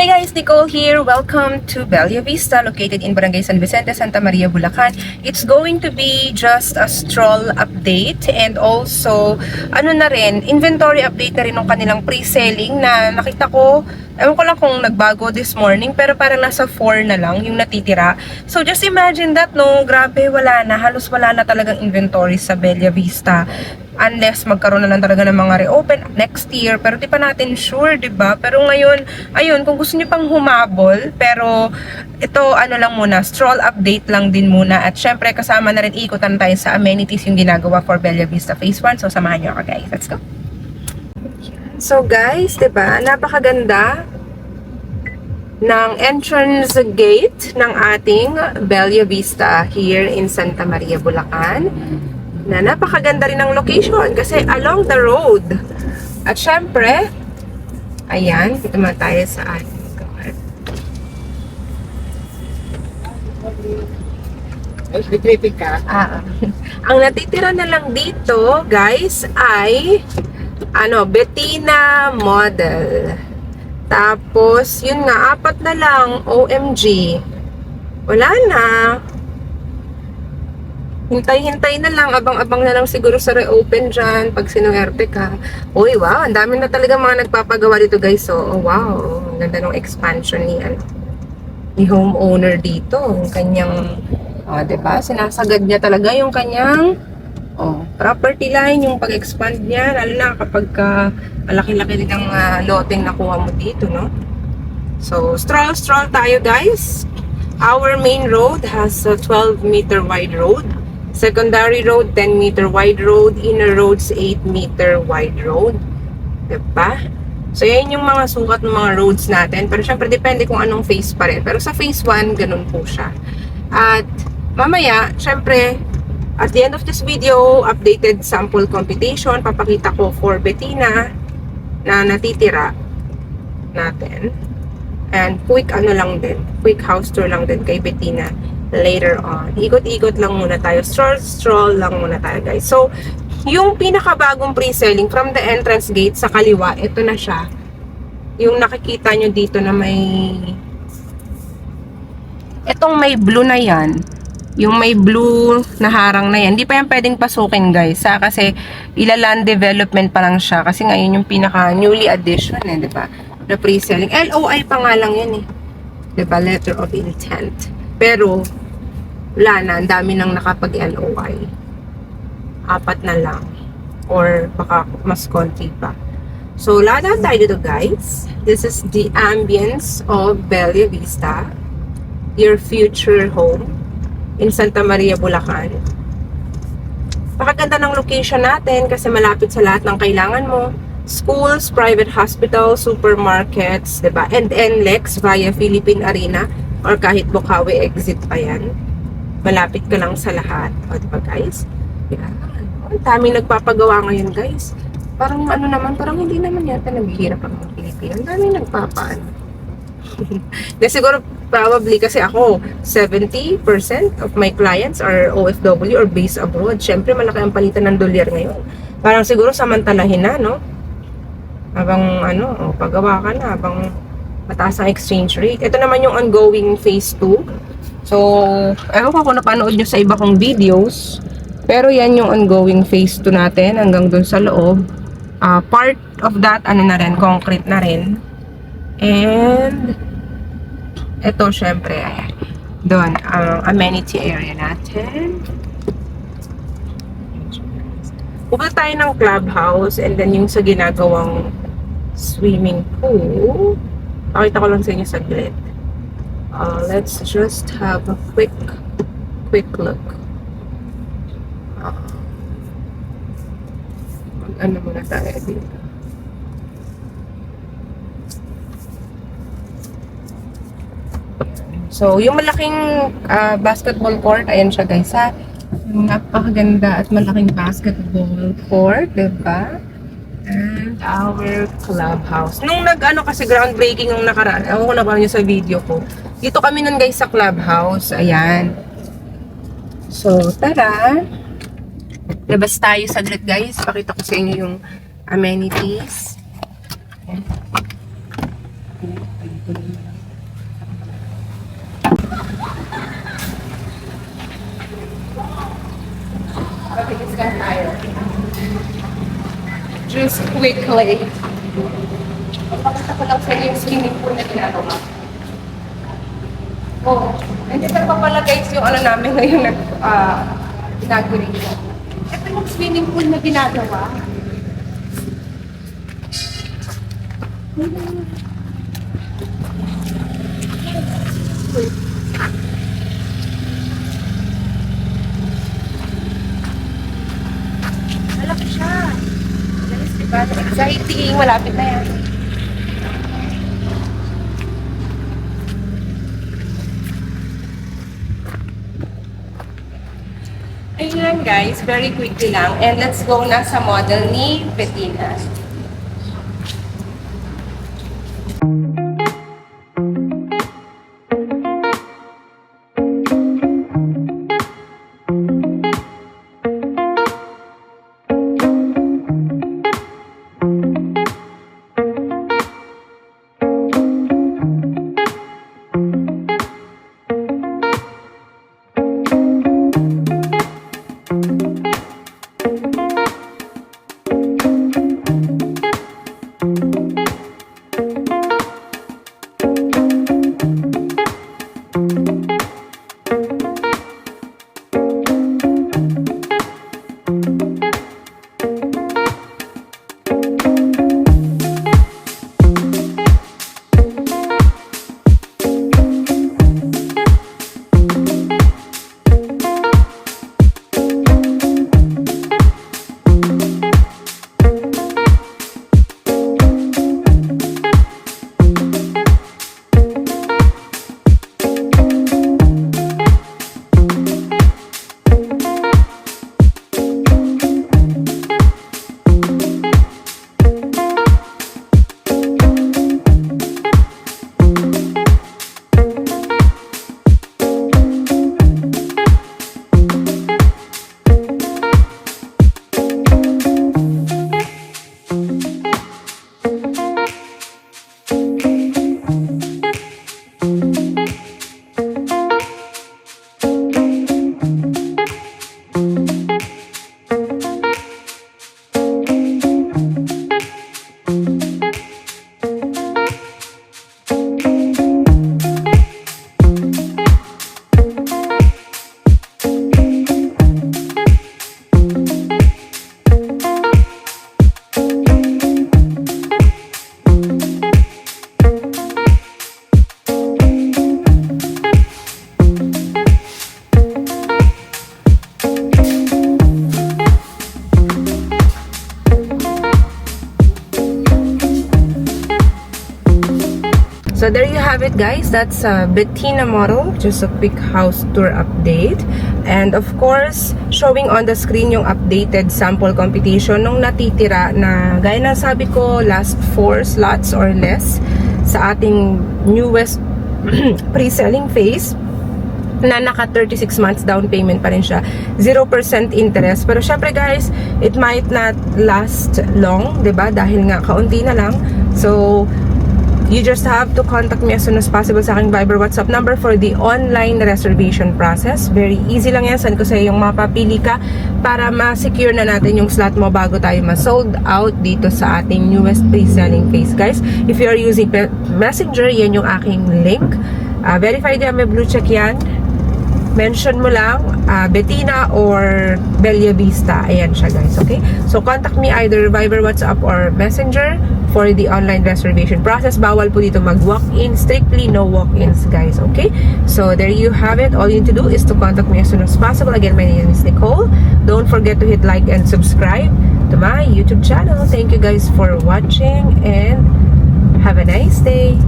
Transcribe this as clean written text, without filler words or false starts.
Hey guys, Nicole here. Welcome to Bella Vista, located in Barangay San Vicente, Santa Maria, Bulacan. It's going to be just a stroll update and also, inventory update na rin ng kanilang pre-selling na nakita ko. Ewan ko lang kung nagbago this morning, pero parang nasa 4 na lang yung natitira. So just imagine that, no? Grabe, wala na. Halos wala na talagang inventory sa Bella Vista. Unless magkaroon na lang talaga ng mga reopen next year. Pero di pa natin sure, di ba? Pero ngayon, ayun, kung gusto niyo pang humabol, pero ito, lang muna, stroll update lang din muna. At syempre, kasama na rin ikutan tayo sa amenities yung ginagawa for Bella Vista Phase 1. So, samahan niyo ako, guys. Let's go. So, guys, di ba? Napakaganda ng entrance gate ng ating Bella Vista here in Santa Maria, Bulacan. Na napakaganda rin ng location kasi along the road. At syempre, ayan, dito naman tayo sa ating lugar. Ang natitira na lang dito, guys, ay Bettina model. Tapos, yun nga, 4 na lang, OMG. Wala na. Hintay-hintay na lang, abang-abang na lang siguro sa reopen dyan pag sinuwerte ka. Uy, wow, ang dami na talaga mga nagpapagawa dito, guys. So, oh, wow, ang ganda ng expansion ni homeowner dito. Yung kanyang, diba, sinasagad niya talaga yung kanyang property line, yung pag-expand niya, lalo na kapag malaki-laki din ang loteng nakuha mo dito, no? So, stroll tayo, guys. Our main road has a 12-meter wide road. Secondary road, 10-meter wide road. Inner roads, 8-meter wide road. Diba? So, yan yung mga sukat ng mga roads natin. Pero syempre, depende kung anong phase pa rin. Pero sa phase 1, ganun po siya. At mamaya, syempre, at the end of this video, updated sample computation. Papakita ko for Bettina na natitira natin. And quick quick house tour lang din kay Bettina later on. Ikot-ikot lang muna tayo. Stroll lang muna tayo, guys. So, yung pinakabagong pre-selling from the entrance gate sa kaliwa, ito na siya. Yung nakikita nyo dito na itong may blue na yan. Yung may blue na harang na yan. Hindi pa yan pwedeng pasukin, guys. Kasi ilaland development pa lang siya. Kasi ngayon yung pinaka newly addition, di ba? Na pre-selling. LOI pa nga lang yan, diba? Letter of intent. Pero, wala na. Ang dami nang nakapag-LOI. 4 na lang. Or baka mas konti pa. So, lada tayo dito, guys. This is the ambience of Bella Vista. Your future home in Santa Maria, Bulacan. Pakaganda ng location natin kasi malapit sa lahat ng kailangan mo. Schools, private hospitals, supermarkets, diba? And NLEX via Philippine Arena or kahit Bukawi exit pa yan. Malapit ka lang sa lahat. O, diba, guys? Yan. Ang daming nagpapagawa ngayon, guys. Parang parang hindi naman yata naghihirap ang mga Pilipino. Ang daming nagpapaan. Siguro, probably kasi ako, 70% of my clients are OFW or based abroad. Siyempre, malaki ang palitan ng dolyar ngayon. Parang siguro samantalahin na, no? Habang pagawa ka na, habang mataas ang exchange rate. Ito naman yung ongoing phase 2. So, ewan ko kung napanood nyo sa iba kong videos. Pero yan yung ongoing phase 2 natin hanggang dun sa loob. Part of that, concrete na rin. And, ito syempre, doon, ang amenity area natin. Pupunta tayo ng clubhouse and then yung sa ginagawang swimming pool. Pakita ko lang sa inyo saglit. Let's just have a quick look. Muna tayo dito. So, yung malaking basketball court, ayan siya, guys, ha? Napakaganda at malaking basketball court, diba? And our clubhouse. Nung kasi groundbreaking yung nakaraan, ewan ko na ba nyo sa video ko. Dito kami nun, guys, sa clubhouse. Ayan. So, tara. Labas tayo saglit, guys. Pakita ko sa inyo yung amenities. Ayan. Mabilis ka tayo. Just quickly. Papakita ko lang sa iyo yung swimming pool na ginagawa. Oh, nandito pa pala guys yung ano namin ngayon inauguration. Ito yung swimming pool na ginagawa. Malaki siya. Guys, diba? Exciting. Malapit na yan. Ayun guys, very quickly lang. And let's go na sa model ni Bettina. So there you have it guys, that's Bettina model, just a quick house tour update. And of course, showing on the screen yung updated sample computation nung natitira na gaya na sabi ko, last 4 slots or less sa ating newest pre-selling phase na naka 36 months down payment pa rin siya, 0% interest. Pero syempre guys, it might not last long, 'di ba? Dahil nga kaunti na lang. So you just have to contact me as soon as possible sa aking Viber WhatsApp number for the online reservation process. Very easy lang yan. Send ko sa iyo yung mapapili ka para ma-secure na natin yung slot mo bago tayo ma-sold out dito sa ating newest pre-selling phase guys. If you are using Messenger, yan yung aking link. Verified yan, may blue check yan. Mention mo lang Bettina or Bella Vista. Ayan siya guys, okay? So contact me either Viber, WhatsApp or Messenger for the online reservation process. Bawal po dito mag-walk-in. Strictly no walk-ins guys, okay? So there you have it. All you need to do is to contact me as soon as possible. Again, my name is Nicole. Don't forget to hit like and subscribe to my YouTube channel. Thank you guys for watching and have a nice day.